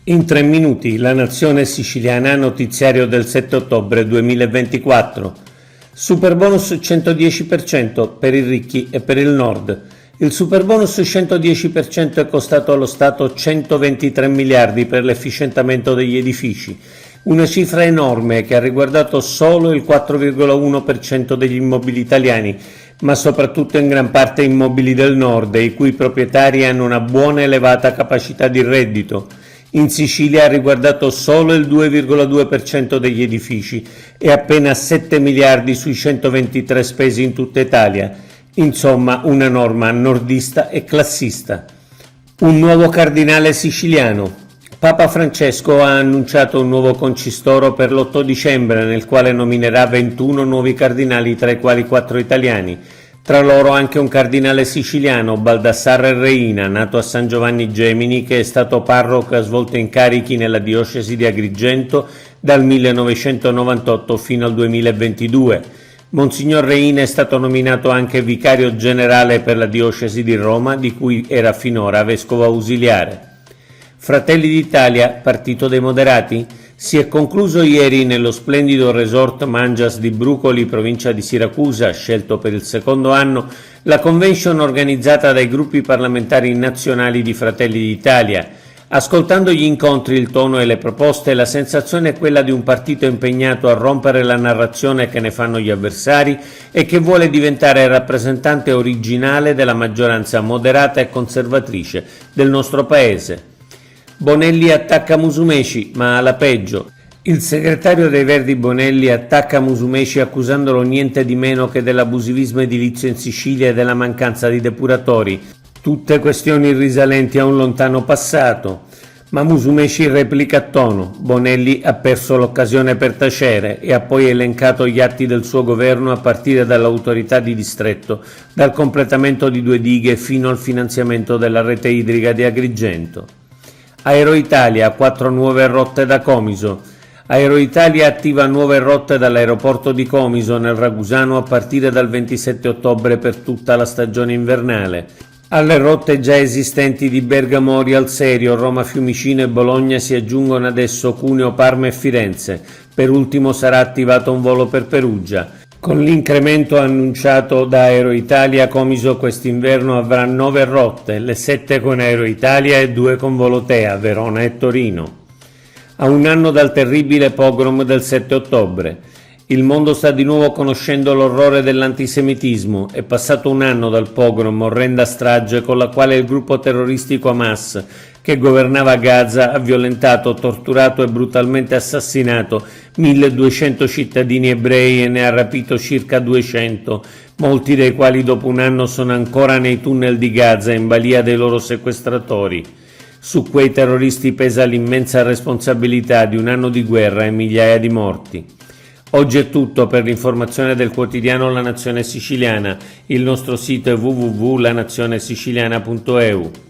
In 3 minuti, la nazione siciliana, notiziario del 7 ottobre 2024. Superbonus 110% per i ricchi e per il nord. Il superbonus 110% è costato allo Stato 123 miliardi per l'efficientamento degli edifici, una cifra enorme che ha riguardato solo il 4,1% degli immobili italiani, ma soprattutto in gran parte immobili del nord, i cui proprietari hanno una buona elevata capacità di reddito. In Sicilia ha riguardato solo il 2,2% degli edifici e appena 7 miliardi sui 123 spesi in tutta Italia. Insomma, una norma nordista e classista. Un nuovo cardinale siciliano. Papa Francesco ha annunciato un nuovo concistoro per l'8 dicembre, nel quale nominerà 21 nuovi cardinali, tra i quali 4 italiani. Tra loro anche un cardinale siciliano, Baldassarre Reina, nato a San Giovanni Gemini, che è stato parroco e ha svolto incarichi nella diocesi di Agrigento dal 1998 fino al 2022. Monsignor Reina è stato nominato anche vicario generale per la diocesi di Roma, di cui era finora vescovo ausiliare. Fratelli d'Italia, partito dei moderati? Si è concluso ieri nello splendido resort Mangias di Brucoli, provincia di Siracusa, scelto per il secondo anno, la convention organizzata dai gruppi parlamentari nazionali di Fratelli d'Italia. Ascoltando gli incontri, il tono e le proposte, la sensazione è quella di un partito impegnato a rompere la narrazione che ne fanno gli avversari e che vuole diventare rappresentante originale della maggioranza moderata e conservatrice del nostro Paese. Bonelli attacca Musumeci, ma alla peggio. Il segretario dei Verdi Bonelli attacca Musumeci accusandolo niente di meno che dell'abusivismo edilizio in Sicilia e della mancanza di depuratori. Tutte questioni risalenti a un lontano passato. Ma Musumeci replica a tono. Bonelli ha perso l'occasione per tacere e ha poi elencato gli atti del suo governo a partire dall'autorità di distretto, dal completamento di 2 dighe fino al finanziamento della rete idrica di Agrigento. Aeroitalia, 4 nuove rotte da Comiso. Aeroitalia attiva nuove rotte dall'aeroporto di Comiso nel Ragusano a partire dal 27 ottobre per tutta la stagione invernale. Alle rotte già esistenti di Bergamo Orio Serio, Roma Fiumicino e Bologna si aggiungono adesso Cuneo, Parma e Firenze. Per ultimo sarà attivato un volo per Perugia. Con l'incremento annunciato da Aeroitalia, Comiso quest'inverno avrà 9 rotte, le 7 con Aeroitalia e 2 con Volotea, Verona e Torino. A un anno dal terribile pogrom del 7 ottobre. Il mondo sta di nuovo conoscendo l'orrore dell'antisemitismo. È passato un anno dal pogrom, orrenda strage con la quale il gruppo terroristico Hamas, che governava Gaza, ha violentato, torturato e brutalmente assassinato 1200 cittadini ebrei e ne ha rapito circa 200, molti dei quali dopo un anno sono ancora nei tunnel di Gaza in balia dei loro sequestratori. Su quei terroristi pesa l'immensa responsabilità di un anno di guerra e migliaia di morti. Oggi è tutto. Per l'informazione del quotidiano La Nazione Siciliana. Il nostro sito è www.lanazionesiciliana.eu.